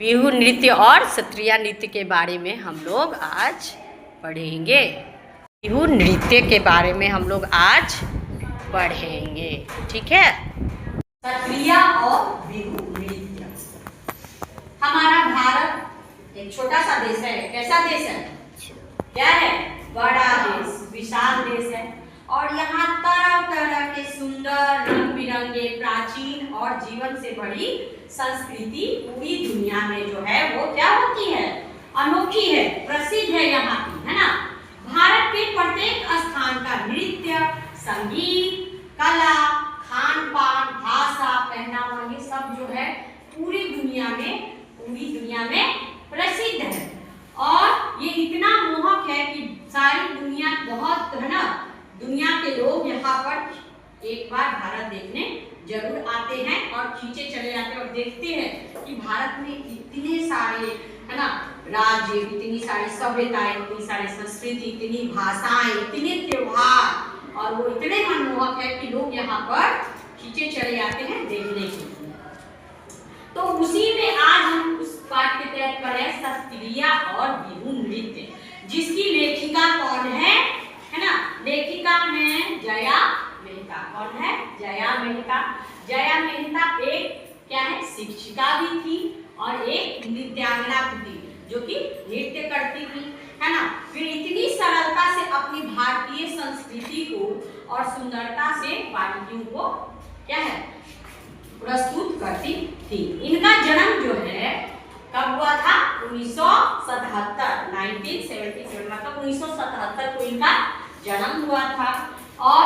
बिहू नृत्य और सत्रिया नृत्य के बारे में हम लोग आज पढ़ेंगे। बिहू नृत्य के बारे में हम लोग आज पढ़ेंगे, ठीक है। सत्रिया और बिहू नृत्य। हमारा भारत एक छोटा सा देश है। कैसा देश है? क्या है? बड़ा देश, विशाल देश है। और यहाँ तरह तरह के सुंदर रंग बिरंगे प्राचीन और जीवन से भरी संस्कृति पूरी दुनिया में जो है वो क्या होती है? अनोखी है, प्रसिद्ध है यहाँ की, है ना। भारत के प्रत्येक स्थान का नृत्य, संगीत, कला, खान पान, भाषा, पहनावा, ये सब जो है पूरी दुनिया में प्रसिद्ध है। और ये इतना मोहक है कि सारी दुनिया बहुत, है ना, दुनिया के लोग यहाँ पर एक बार भारत देखने जरूर आते हैं और खींचे चले जाते हैं और देखते हैं कि भारत में इतने सारे, है ना, राज्य, इतनी सारी सभ्यताएं, इतनी सारी संस्कृति, इतनी भाषाएं, इतने त्योहार, और वो इतने मनमोहक है कि लोग यहाँ पर खींचे चले जाते हैं देखने के लिए। तो उसी में आज हम उस पाठ के तहत पढ़े सत्रिया और बिहू नृत्य, जिसकी लेखिका कौन है ना। लेखिका है जया मेहता। कौन है? जया मेहता। जया मेहता एक क्या है? शिक्षिका भी थी और एक नृत्यांगना भी थी, जो कि नृत्य करती थी, है ना। फिर इतनी सरलता से अपनी भारतीय संस्कृति को और सुंदरता से बालिकाओं को क्या है? प्रस्तुत करती थी। इनका जन्म जो है कब हुआ था? 1977, 1977, मतलब 1977 को इनका जन्म हुआ था। और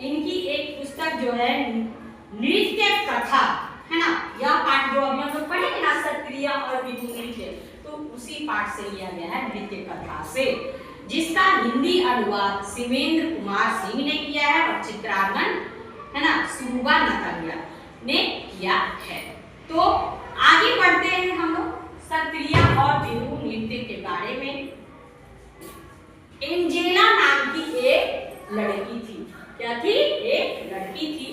इनकी एक पुस्तक जो है नृत्य कथा, है ना, यह पाठ जो अभी हम लोग पढ़ेंगे ना, सत्रिया और बिहू नृत्य, तो उसी पाठ से लिया गया है, नृत्य कथा से, जिसका हिंदी अनुवाद शिवेंद्र कुमार सिंह ने किया है और चित्रांकन, है ना, सुरुबा नतलिया ने किया है। तो आगे बढ़ते हैं हम लोग सत्रिया और बिहू नृत्य के बारे में। एंजेला नाम की एक लड़की थी। क्या थी? एक लड़की थी।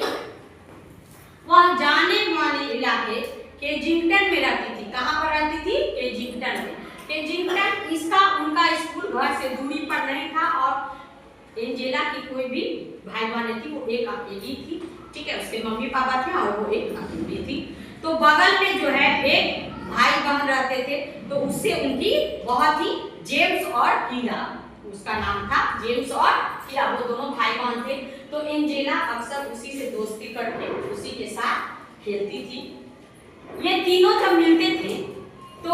वह जाने माने इलाके केजिंगटन में रहती थी। कहाँ पर रहती थी? केजिंगटन में। केजिंगटन उनका स्कूल घर से दूरी पर नहीं था और एंजेला की कोई भी भाई बहन थी, वो एक अकेली थी, ठीक है। उसके मम्मी पापा थे और वो एक अकेली थी। तो बगल में जो है एक भाई बहन रहते थे, तो उससे उनकी बहुत ही, जेम्स और कीरा, उसका नाम था जेम्स और कीरा, वो दोनों भाई बहन थे। तो एंजेला अक्सर उसी से दोस्ती करके उसी के साथ खेलती थी। ये तीनों जब मिलते थे तो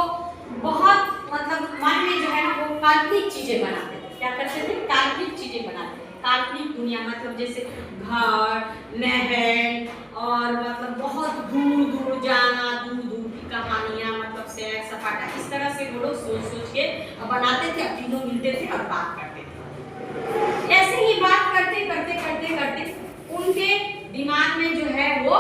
बहुत, मतलब मन में जो है ना वो काल्पनिक चीजें बनाते थे। क्या करते थे? काल्पनिक चीजें बनाते थे। काल्पनिक दुनिया, मतलब जैसे घर, नहर, और मतलब बहुत दूर दूर जाना, दूर दूर की कहानियां, मतलब सैर सपाटा, इस तरह से वो लोग सोच सोच के बनाते थे। अब तीनों मिलते थे और बात करते थे। ऐसे ही बात करते करते करते करते उनके दिमाग में जो है वो,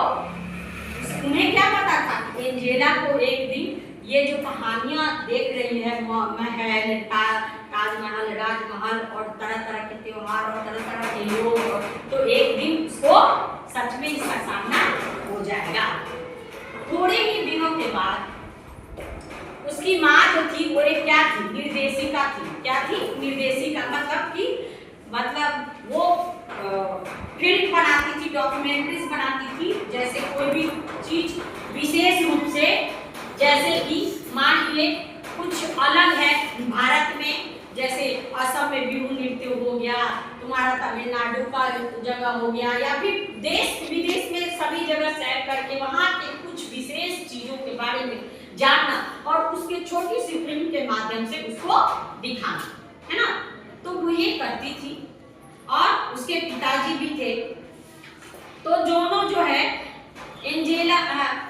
उन्हें क्या पता था, एंजेला को एक दिन ये जो कहानियां देख रही है, महल, ताजमहल, राजमहल और तरह तरह के त्योहार और तरह तरह के लोग, तो एक दिन उसको सच में इसका सामना हो जाएगा। थोड़े ही दिनों के बाद उसकी माँ जो थी वो एक क्या थी? निर्देशिका थी। क्या थी? निर्देशिका, मतलब वो फिल्म बनाती थी, डॉक्यूमेंट्रीज बनाती थी। जैसे कोई भी चीज विशेष रूप से, जैसे कि मान लीजिए कुछ अलग है भारत में, जैसे असम में बिहू नृत्य हो गया, तुम्हारा तमिलनाडु का जगह हो गया, या फिर देश विदेश में सभी जगह सैर करके वहाँ के कुछ विशेष चीजों के बारे में जानना और उसके छोटी सी फिल्म के माध्यम से उसको दिखाना, है ना। तो वो ये करती थी और उसके पिताजी भी थे। तो दोनों जो है एंजेला,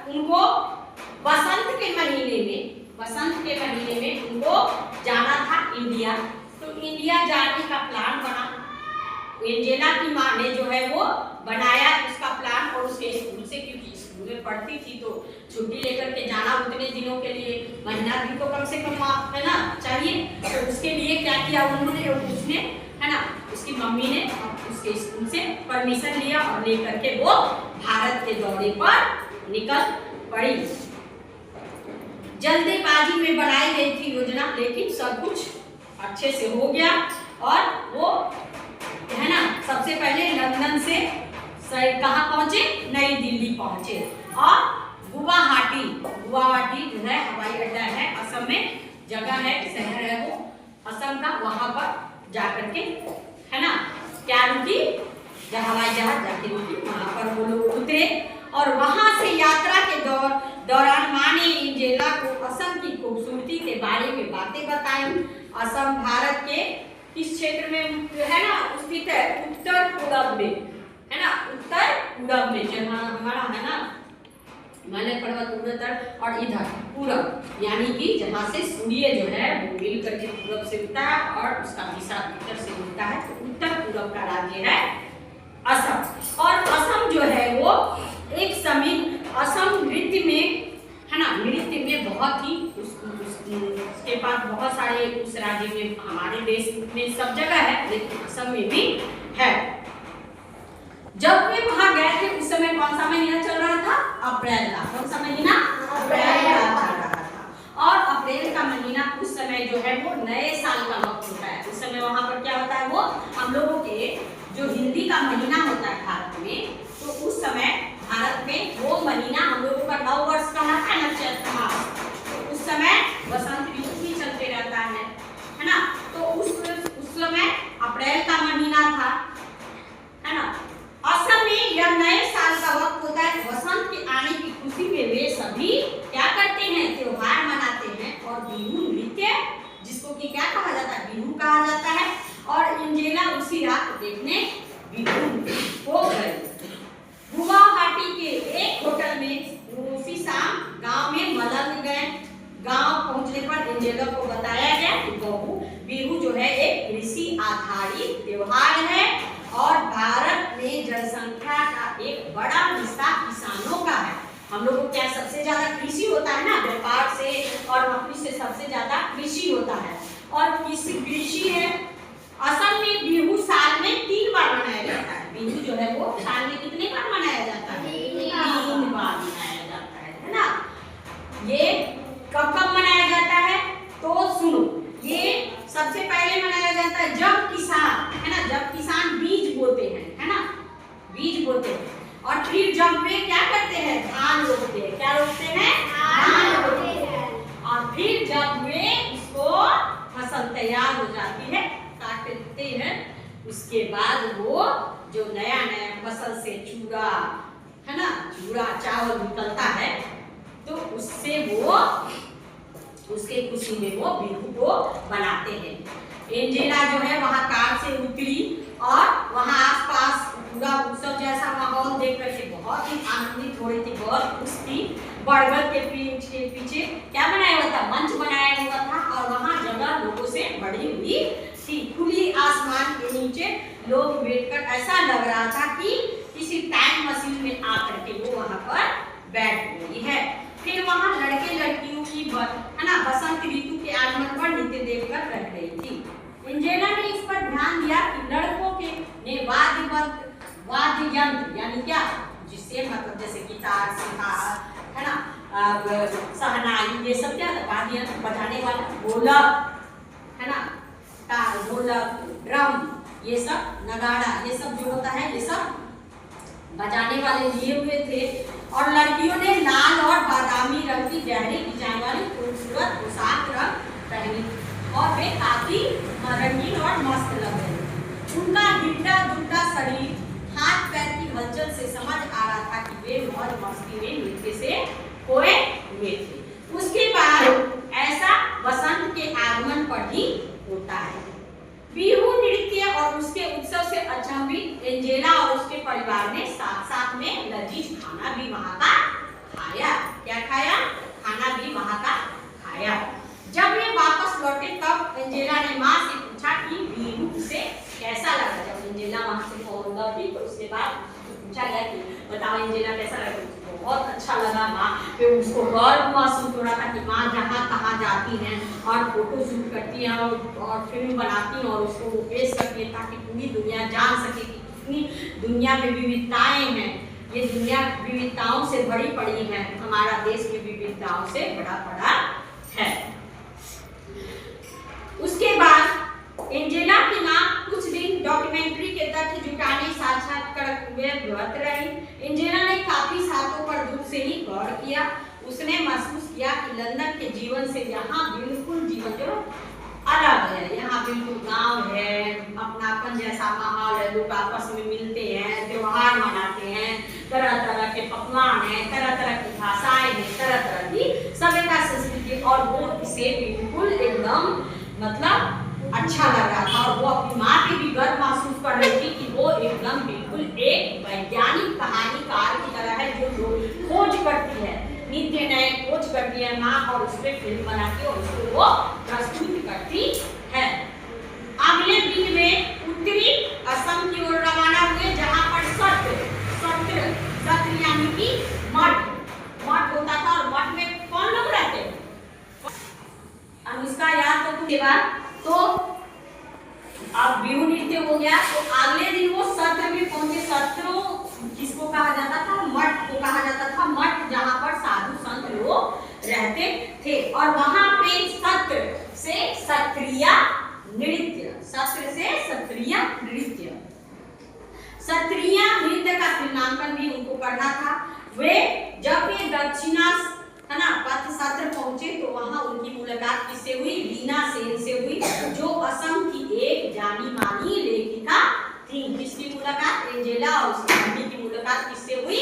उनको बसंत के महीने में उनको जाना था इंडिया। तो इंडिया जाने का प्लान बना। एंजेला की माँ ने जो है वो बनाया उसका प्लान, और उसके स्कूल से, क्योंकि स्कूल में पढ़ती थी तो छुट्टी लेकर के जाना उतने दिनों के लिए, महीना दिन तो कम से कम, है ना, चाहिए। तो उसके लिए क्या किया उसने, है ना, उसकी मम्मी ने उसके स्कूल से परमिशन लिया और लेकर के वो भारत के दौरे पर निकल पड़ी। जल्दीबाजी में बनाई गई थी योजना, लेकिन सब कुछ अच्छे से हो गया और वो है ना सबसे पहले लंदन से कहाँ पहुंचे, नई दिल्ली पहुंचे और गुवाहाटी जो है हवाई अड्डा है, असम में जगह है, शहर है वो असम का, वहां पर जाकर के है ना क्या रुकी, जब हवाई जहाज जाके रुकी वहां पर वो लोग उतरे और वहां से यात्रा के दौरान माँ ने एंजेला को असम की खूबसूरती के बारे में बातें बताई। असम भारत के किस क्षेत्र में है ना स्थित है, उत्तर पूरब में है ना, उत्तर पूरब में, जहाँ हमारा है ना हिमालय पर्वत उत्तर और इधर पूरब, यानी कि जहाँ से सूर्य जो है वो मिल करके पूरब से उगता है और उसका दिशा उत्तर से उगता है, तो उत्तर पूरब का राज्य है असम। और असम जो है वो एक समय असम नृत्य में है ना, नृत्य में बहुत ही उसके पास बहुत सारे, उस राज्य में हमारे देश में सब जगह है लेकिन असम में भी है। जब वे वहां गए थे उस समय कौन सा महीना चल रहा था, अप्रैल का, कौन सा महीना, अप्रैल का चल रहा था और अप्रैल का महीना उस समय जो है वो नए साल का वक्त होता है। उस समय वहां पर क्या होता है, वो हम लोगों के जो हिंदी का महीना होता है भारत में, तो उस समय भारत में वो महीना हम लोगों का नव वर्ष का है ना, चैत्र मास, तो उस समय वसंत ऋतु भी चलते रहता है ना, तो उस समय अप्रैल का महीना था है ना। असम में यह नए साल का वक्त होता है, वसंत के आने की खुशी में वे सभी क्या करते हैं, त्योहार मनाते हैं और बिहू नृत्य, जिसको कि क्या कहा जाता है, बिहू कहा जाता है। और एंजेला उसी रात देखने बिहू हो गए। गुवाहाटी के एक होटल में उसी शाम गांव में मलंग गए। गांव पहुंचने पर एंजेला को बताया गया कि बिहू जो है एक कृषि आधारित त्योहार है और भारत में जनसंख्या का एक बड़ा हिस्सा किसानों का है। हम लोगों को क्या सबसे ज्यादा कृषि होता है ना, व्यापार से और नौकरी से सबसे ज्यादा कृषि होता है और कृषि है। असम में बिहू साल में 3 बार मनाया जाता है। बिहू जो है वो साल में कितने बार मनाया जाता है, 3 बार मनाया जाता है ना। ये कब कब मनाया जाता है, तो सुनो, ये सबसे पहले मनाया जाता है जब किसान है ना, जब किसान बीज बोते हैं है ना, बीज बोते हैं और फिर जब वे क्या करते हैं, धान रोपते हैं। क्या रोपते हैं, धान रोपते हैं और फिर जब वे उसको फसल तैयार हो जाती है, काटते हैं, उसके बाद वो जो नया नया फसल से चूड़ा है ना, चूड़ा चावल निकलता है, तो उससे वो उसके खुशी में वो बिहू को बनाते हैं। एंजेला जो है वहां कार से उतरी और वहां आसपास पूरा उत्सव जैसा माहौल देख करके बहुत ही आनंदित हो रही थी, बहुत खुश थी। बरगद के पीछे क्या बनाया हुआ था, मंच बनाया हुआ था और वहां जगह लोगों से भरी हुई थी। खुली आसमान के नीचे लोग बैठकर ऐसा लग रहा था कि किसी टाइम मशीन में आकर के वो वहां पर बैठ गई है। फिर वहां लड़के लड़कियों की है ना बसंत ऋतु के आगमन पर नृत्य देखकर रह गई थी। एंजेला ने इस पर ध्यान दिया कि लड़कों के ने वाद्य यंत्र यानी क्या, जिससे मतलब जैसे गिटार, सितार है ना, शहनाई, ये सब क्या वाद्य यंत्र बजाने वाला, ढोलक है ना, ताल, ढोलक, ड्रम, ये सब नगाड़ा, ये सब जो होता है ये सब बजाने वाले लिए हुए थे। और लड़कियों ने लाल और बादामी रंग की गहरी डिजाइन वाली खूबसूरत पोशाक पहनी और वे काफी रंगीन और मस्त लग रहे। उनका हिलता डुलता शरीर, हाथ पैर की हलचल से समझ आ रहा था कि वे मौज मस्ती में नृत्य से खोए हुए थे। उसके बाद ऐसा वसंत के आगमन पर ही होता है। बिहू नृत्य और उसके उत्सव से अचंभित एंजेला और उसके परिवार ने साथ साथ में लजीज खाना भी वहां का खाया। क्या खाया, खाना भी वहां का खाया। जब वे वापस लौटे तब एंजेला ने माँ से पूछा कि बिहू से कैसा लगा। जब एंजेला वहां से लौटी तो उसके बाद पूछा गया कि बताओ एंजेला कैसा लगा। बहुत अच्छा लगा माँ, फिर उसको गर्व महसूस हो रहा था कि माँ जहाँ कहाँ जाती हैं और फोटो शूट करती हैं और फिल्म बनाती हैं और उसको वो पेश करती है ताकि पूरी दुनिया जान सके कि कितनी दुनिया में विविधताएं हैं। ये दुनिया विविधताओं से भरी पड़ी है, हमारा देश भी विविधताओं से बड़ा व्यस्त रही। एंजेला ने काफी सालों पर दूर से ही गौर किया। उसने महसूस किया कि लंदन के जीवन से यहाँ बिल्कुल जीवन जो अलग है। यहाँ बिल्कुल गांव है, अपनापन जैसा माहौल है, लोग आपस में मिलते हैं, त्योहार मनाते हैं, तरह तरह के पकवान हैं, तरह तरह की भाषाएं हैं, तरह तरह की सभ्यता संस्कृति, और वो इसे बिल्कुल एकदम मतलब अच्छा लग रहा था। और वो अपनी माँ की भी गर्व महसूस कर रही थी कि वो एकदम बिल्कुल एक वैज्ञानिक कहानीकार की तरह है जो खोज करती है, नित्य नए खोज करती है माँ, और उस पर फिल्म बनाती है और उसको वो प्रस्तुत करती है। अगले दिन वे उत्तरी असम की ओर रवाना हुए, जहाँ पर सत्र यानी कि मठ होता था, और मठ में कौन लोग रहते हैं? अनुष्का याद तो के बाद तो अब बिहू नृत्य हो गया। तो अगले दिन वो सत्र में पहुंचे। सत्रों किसको कहा जाता था? मठ को कहा जाता था। मठ जहाँ पर साधु संत लोग रहते थे, और वहां पे सत्र से सत्रिय नृत्य, सत्रिय नृत्य का फिल्मांकन भी उनको करना था। वे जब वे दक्षिणा पथ सत्र पहुंचे तो वहां उनकी मुलाकात किससे हुई? रीना सेन से हुई, जो असम की एक जानी मानी लेखिका थी। किसकी मुलाकात? एंजेला और उसकी मम्मी की मुलाकात किससे हुई?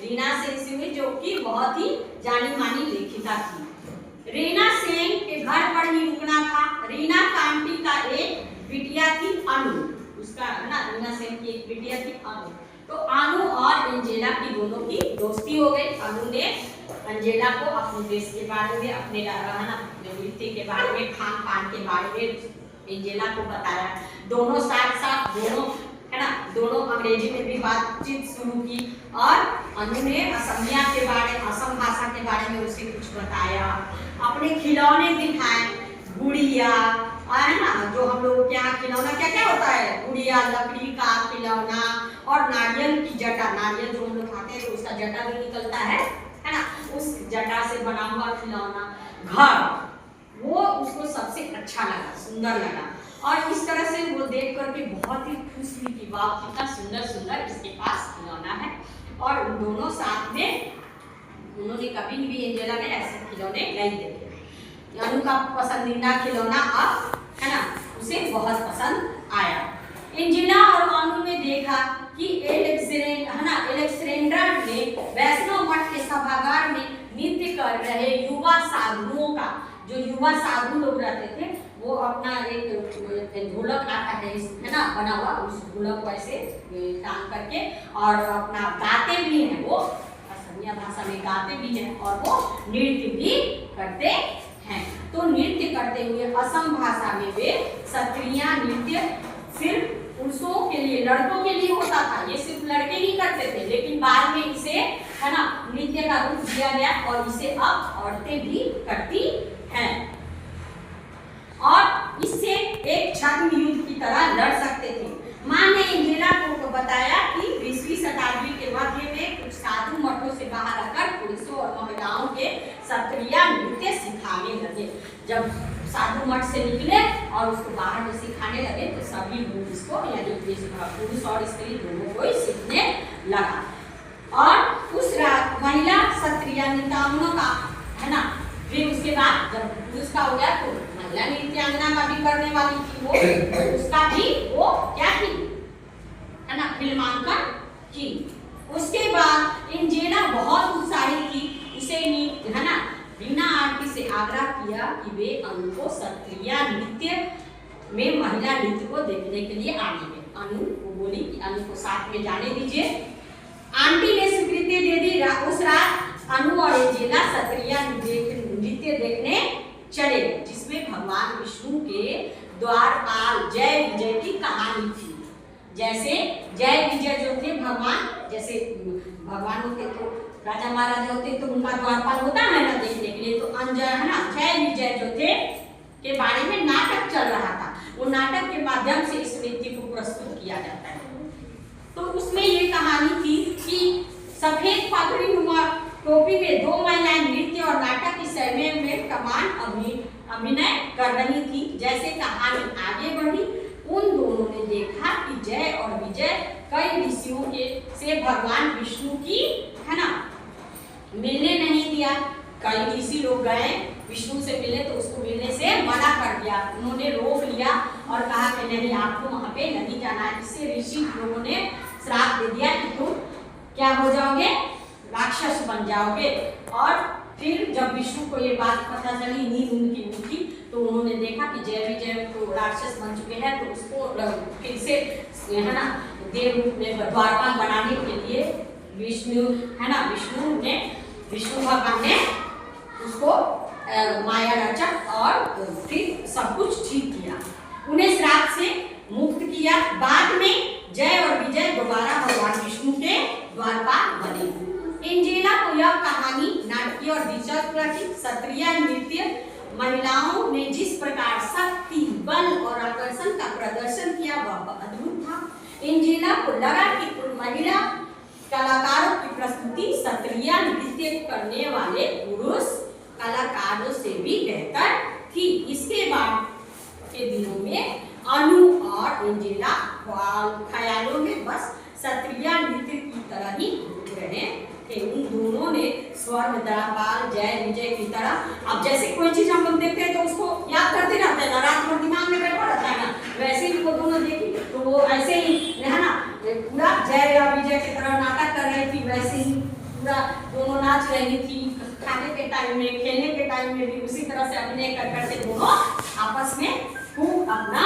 रीना सेन से हुई, जो कि बहुत ही जानी मानी लेखिका थी। रीना सेन के घर पर ही रुकना था। रीना कांटी का एक बिटिया थी अनु, उसका रीना सेन की एक बिटिया थी अनु। तो अनु और एंजेला की दोनों की दोस्ती हो गई। अनु ने एंजेला को अपने देश के बारे में, अपने नृत्य के बारे में, खान पान के बारे में एंजेला को बताया। दोनों साथ दोनों अंग्रेजी में भी बातचीत शुरू की, और अनु ने असम भाषा के बारे में उसे कुछ बताया। अपने खिलौने दिखाए, गुड़िया, है ना, जो हम लोगों के यहाँ खिलौना क्या क्या होता है? गुड़िया, लकड़ी का खिलौना, और नारियल की जटा, नारियल जो हम लोग खाते हैं तो उसका जटा भी निकलता है ना, उस जटा से बना हुआ खिलौना, घर, वो उसको सबसे अच्छा लगा, सुंदर लगा। और इस तरह से वो देख करके बहुत ही खुश हुई कि वाह कितना सुंदर सुंदर इसके पास खिलौना है। और उन दोनों साथ में उन्होंने कभी भी एंजेला ने ऐसे खिलौने नहीं देखे। अनु का पसंदीदा खिलौना अब है ना उसे बहुत पसंद आया। एंजेला और अनु ने देखा कि एलेक्सेंडर ने वैष्णव मठ के सभागार में नृत्य कर रहे युवा साधुओं का, जो युवा साधु लोग रहते थे, वो अपना एक ढोलक आता है ना बना हुआ, उस ढोलक को ऐसे टांग करके और अपना गाते भी हैं, वो असमिया भाषा में गाते भी हैं और वो नृत्य भी करते हैं। तो नृत्य करते हुए असम भाषा में वे सत्रिय नृत्य सिर्फ पुरुषों के लिए, लड़कों के लिए होता था, ये सिर्फ लड़के ही करते थे, लेकिन बाद में इसे है ना नृत्य का रूप दिया गया और इसे अब औरतें भी करती हैं। और इससे एक छद्म युद्ध की तरह लड़ सकते थे। मां ने एंजेला को बताया कि 20वीं शताब्दी के मध्य में कुछ साधु मठों से बाहर आकर पुरुषों और महिलाओं के सत्रिय नृत्य सिखाने लगे। जब साधु मठ से निकले और उसको बाहर में सिखाने लगे तो सभी लोग इसको यानी पुरुष और स्त्री दोनों को सीखने लगा। और उस रात महिला सत्रिय नृत्यांगना का है ना, फिर उसके बाद जब पुरुष का हो गया तो महिला नृत्यांगना का भी करने वाली थी वो, उसका भी वो क्या की है ना फिल्मांकन की। उसके बाद एंजेला बहुत उत्साहित थी, उसे है ना रीना आंटी से आग्रह किया कि वे अनु को सत्रिय नृत्य में महिला नृत्य को देखने के लिए आने दें। अनु को बोली कि अनु को साथ में जाने दीजिए। आंटी ने स्वीकृति दे दी। उस रात अनु और एंजेला सत्रिय नृत्य देखने चले, जिसमें भगवान विष्णु के द्वारपाल जय विजय की कहानी थी। जैसे जय विजय जो थे भगवान, जैसे भगवान होते तो राजा महाराजा होते तो उनका द्वारपाल होता है ना देखने के लिए, तो अंजय है ना जय विजय जो थे के बारे में नाटक चल रहा था। वो नाटक के माध्यम से इस नृत्य को प्रस्तुत किया जाता है। तो उसमें ये कहानी थी कि सफेद पगड़ी नुमा टोपी में दो महिलाएं नृत्य और नाटक की शैली में कमान अभिनय कर रही थी। जैसे कहानी आगे बढ़ी उन दोनों ने देखा कि जय और विजय कई ऋषियों के से भगवान विष्णु की, है ना, मिलने नहीं दिया। कई ऋषि लोग गए विष्णु से मिले तो उसको मिलने से मना कर दिया। उन्होंने रोक लिया और कहा कि नहीं, आपको वहां पे नहीं जाना है। इससे ऋषि लोगों ने श्राप दे दिया कि तुम क्या हो जाओगे, राक्षस बन जाओगे। और फिर जब विष्णु को ये बात पता चली, नींद उनकी उठी, तो उन्होंने देखा कि जय विजय तो राक्षस बन चुके हैं, तो उसको फिर से, है ना, देव रूप में द्वारपाल बनाने के लिए विष्णु, है ना, विष्णु भगवान ने उसको माया रचा और फिर सब कुछ ठीक किया, उन्हें श्राप से मुक्त किया। बाद में जय और विजय दोबारा भगवान विष्णु के द्वारपाल बने। एंजेला को यह कहानी नाटकीय और दिलचस्प लगी। क्षत्रिय नृत्य महिलाओं ने जिस प्रकार शक्ति, बल और आकर्षण का प्रदर्शन किया वह अद्भुत था। एंजेला को लगा कि उन महिला कलाकारों की प्रस्तुति क्षत्रिय नृत्य करने वाले पुरुष कलाकारों से भी बेहतर थी। इसके बाद के दिनों में अनु और एंजेला ख्यालों में बस क्षत्रिय नृत्य की तरह ही घूम रहे थे। उन दोनों ने स्वर्ण द्वारपाल, जय विजय की तरह, अब जैसे कोई चीज हम लोग देखते हैं तो उसको याद करते रहते हैं ना, रात भर दिमाग में बैठा रहता है ना, वैसे ही वो दोनों देखी तो वो ऐसे ही, है ना, पूरा जय और विजय की तरह नाटक कर रही थी। वैसे ही पूरा दोनों नाच रही थी, खाने के टाइम में, खेलने के टाइम में भी उसी तरह से अभिनय कर करके दोनों आपस में खूब अपना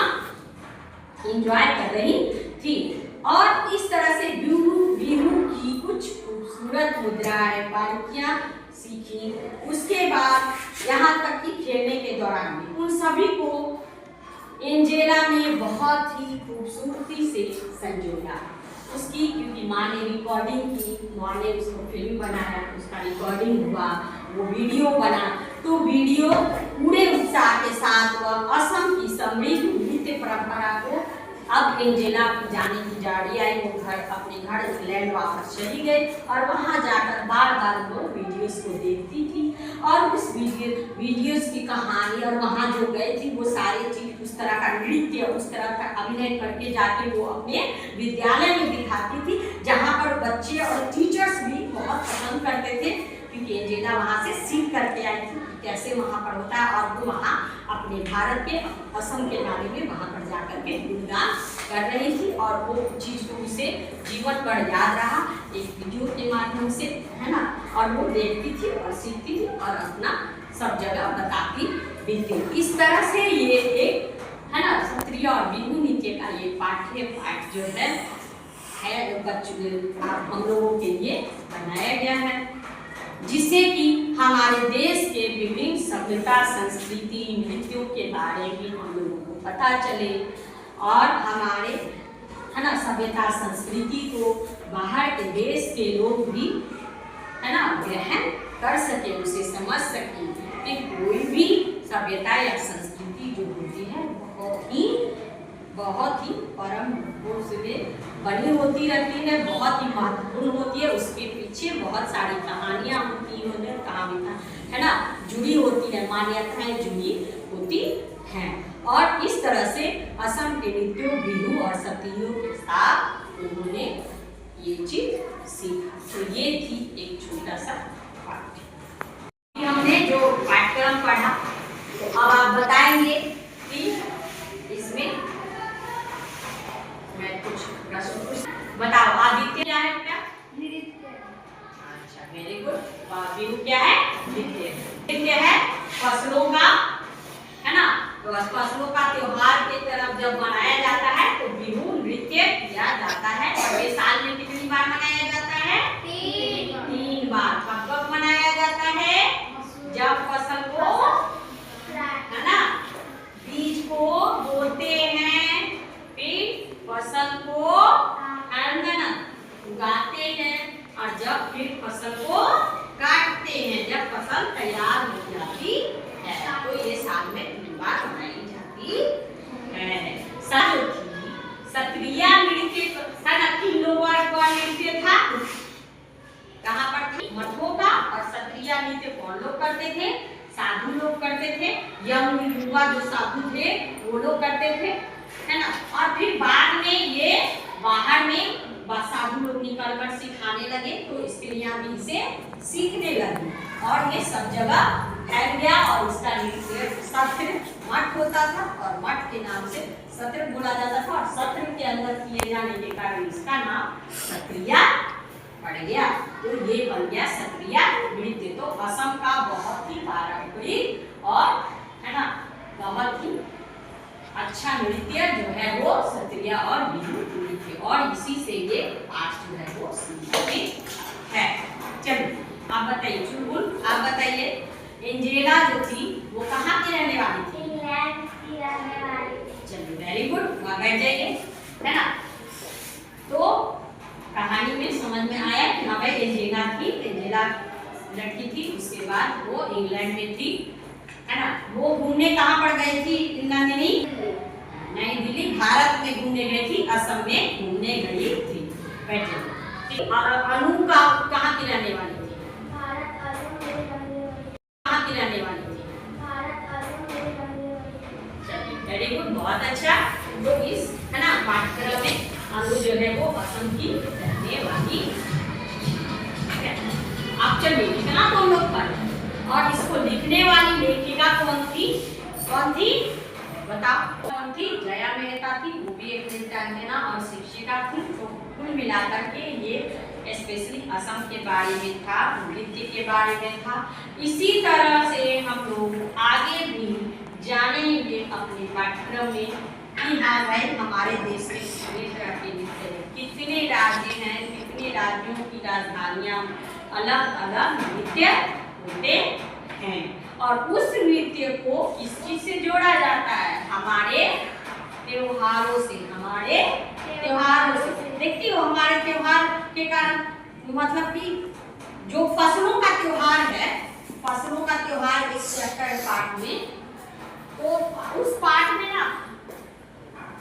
एंजॉय कर रही थी। और इस तरह से बिहू की कुछ खूबसूरत मुद्राएं, बारीकियां सीखी। उसके बाद यहाँ तक कि खेलने के दौरान भी उन सभी को एंजेला ने बहुत ही खूबसूरती से संजोया। उसकी, क्योंकि माँ ने रिकॉर्डिंग की, माँ ने उसको फिल्म बनाया, उसका रिकॉर्डिंग हुआ, वो वीडियो बना, तो वीडियो पूरे उत्साह के साथ वह असम की समृद्ध नृत्य परंपरा को, अब एंजेला की जाने की जाड़ी आई। वो अपने घर इंग्लैंड वापस चली गई और वहाँ जाकर बार बार वो वीडियोस को देखती थी और उस वीडियोस की कहानी, और वहाँ जो गई थी वो सारी चीज, उस तरह का नृत्य, उस तरह का अभिनय करके जाके वो अपने विद्यालय में दिखाती थी, जहाँ पर बच्चे और टीचर्स भी बहुत पसंद करते थे, क्योंकि एंजेला वहाँ से सीख करके आई थी कैसे वहाँ पर होता है। और वो वहाँ अपने भारत के, असम के बारे में वहाँ पर जाकर के गुणगान कर रही थी और वो चीज़ को उसे जीवन भर याद रहा एक वीडियो के माध्यम से, है ना, और वो देखती थी और सीखती थी और अपना सब जगह बताती भी थी। इस तरह से ये एक, है ना, क्षत्रिय और बिहू नृत्य का ये पाठ जो है बच्चों हम लोगों के लिए बनाया गया है, जिससे कि हमारे देश के विभिन्न सभ्यता, संस्कृति, नृत्यों के बारे में हम लोगों को पता चले और हमारे, है ना, सभ्यता संस्कृति को बाहर के देश के लोग भी, है ना, ग्रहण कर सके, उसे समझ सके कि कोई भी सभ्यता या संस्कृति जो होती है बहुत ही परम रूपों से बनी होती रहती है, बहुत ही महत्वपूर्ण होती है। उसके पीछे बहुत सारी कहानियाँ होती हैं, कहानियाँ, है ना, जुड़ी होती है, मान्यताएं जुड़ी होती हैं। और इस तरह से असम के नृत्यों, बिहू और सतियों के साथ उन्होंने ये चीज सीखा। तो ये थी एक छोटा सा पाठ। हमने जो पाठ्यक्रम पढ़ा, तो अब आप बताएंगे कि इसमें मैं कुछ प्रश्न बताओ। आदित्य क्या है बेटा? नृत्य। अच्छा, वेरी गुड। बिहू क्या है? नृत्य। नृत्य है फसलों का, है ना, तो फसलों का त्योहार के तरफ जब मनाया जाता है तो बिहू नृत्य किया जाता है। और ये साल में कितनी बार मनाया जाता है? 3 बार। कब मनाया जाता है? जब फसल को, है ना, बीज को बोते हैं, फिर फसल को उगाते हैं और जब फिर फसल को काटते हैं, जब फसल तैयार हो जाती है, तो ये साल में 3 बार मनाई जाती है। क्षत्रिय नृत्य नृत्य था, कहाँ पर थी? मठों का। और क्षत्रिय नृत्य कौन लोग करते थे? साधु लोग करते थे। यम युवा जो साधु थे वो लोग करते थे। है ना। और फिर बाद में ये बाहर में साधु लोग निकल कर सिखाने लगे, तो स्त्रियां भी इसे सीखने लगी और ये सब जगह फैल गया। और इसका नृत्य सत्र मठ होता था और मठ के नाम से सत्र बोला जाता था, और सत्र के अंदर किए जाने के कारण इसका नाम सत्रिया पड़ गया। तो ये बन गया सत्रिया नृत्य। तो असम का बहुत ही पारंपरिक और है ना बहुत ही अच्छा नृत्य जो है वो सत्रिया और बिहू नृत्य, और इसी से ये आज जो है वो सीखते हैं। चलिए आप बताइए, चुलबुल आप बताइए, एंजेला जो थी वो कहाँ की रहने वाली थी? इंग्लैंड की रहने वाली। चलिए वेरी गुड, वहाँ बैठ जाइए, है ना। तो कहानी में समझ में आया कि हाँ भाई एंजेला थी, एंजेला लड़की थी, उसके बाद वो इंग्लैंड में थी, है ना। वो घूमने कहाँ पर गई थी नंदिनी? नई दिल्ली, भारत में घूमने गई थी, असम में घूमने गई थी। बैठे। और अनु का कहाँ की रहने वाली थी? भारत असम में रहने वाली। कहाँ की रहने वाली थी? भारत असम में रहने वाली। चलिए वेरी गुड, बहुत अच्छा। तो इस है ना पाठ्यक्रम में अनु जो है वो असम की रहने वाली है। आप चलिए इतना तो हम लोग पढ़े। और इसको लिखने वाली लेखिका कौन थी? कौन थी बताओ? कौन थी? जया मेहता थी, वो भी एक नृत्यांगना और शिक्षिका थी। तो कुल मिलाकर के ये स्पेशली असम के बारे में था, नृत्य के बारे में था। इसी तरह से हम लोग आगे भी जानेंगे अपने पाठ्यक्रम में कि हाँ भाई हमारे देश में कितने तरह के नृत्य हैं, कितने राज्य हैं, कितने राज्यों की राजधानियाँ, अलग अलग नृत्य होते हैं। और उस नृत्य को किस चीज से जोड़ा जाता है? हमारे त्योहारों से, हमारे त्योहारों से। देखती हो हमारे त्योहार के कारण, मतलब कि जो फसलों का त्योहार है, फसलों का त्योहार एक चैप्टर पार्ट में, तो उस पार्ट में ना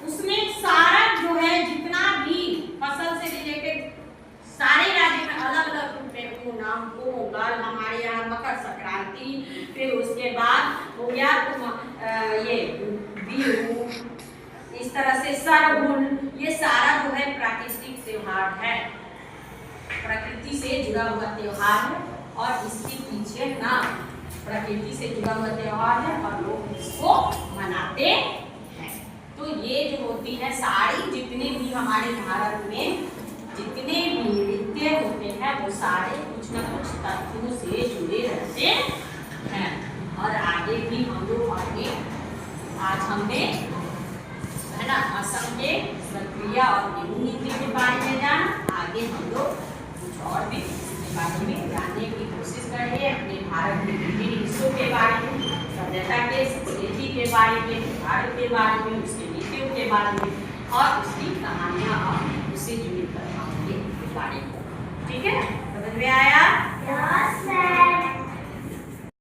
उसमें सारा जो है जितना भी फसल से रिलेटेड सारे राज्य में अलग अलग रूप में ओणम, पोंगल, हमारे यहाँ मकर संक्रांति, फिर उसके बाद हो गया ये बिहू, इस तरह से सरहुल, ये सारा जो है प्राकृतिक त्योहार है, प्रकृति से जुड़ा हुआ त्योहार है। और इसके पीछे ना प्रकृति से जुड़ा हुआ त्योहार है और लोग इसको मनाते हैं। तो ये जो होती है सारी जितने भी हमारे भारत में जितने भी नृत्य होते हैं वो सारे कुछ न कुछ तथ्यों से जुड़े रहते हैं। और आगे भी हम लोग आगे आज हमने है ना असम के सत्रिया और बिहू नृत्य के बारे में जाना। आगे हम लोग कुछ और भी इसके बारे में जानने की कोशिश करेंगे, अपने भारत के विभिन्न हिस्सों के बारे में, सभ्यता के संस्कृति के बारे में, भारत के बारे में, उसके नृत्यों के बारे में और उसकी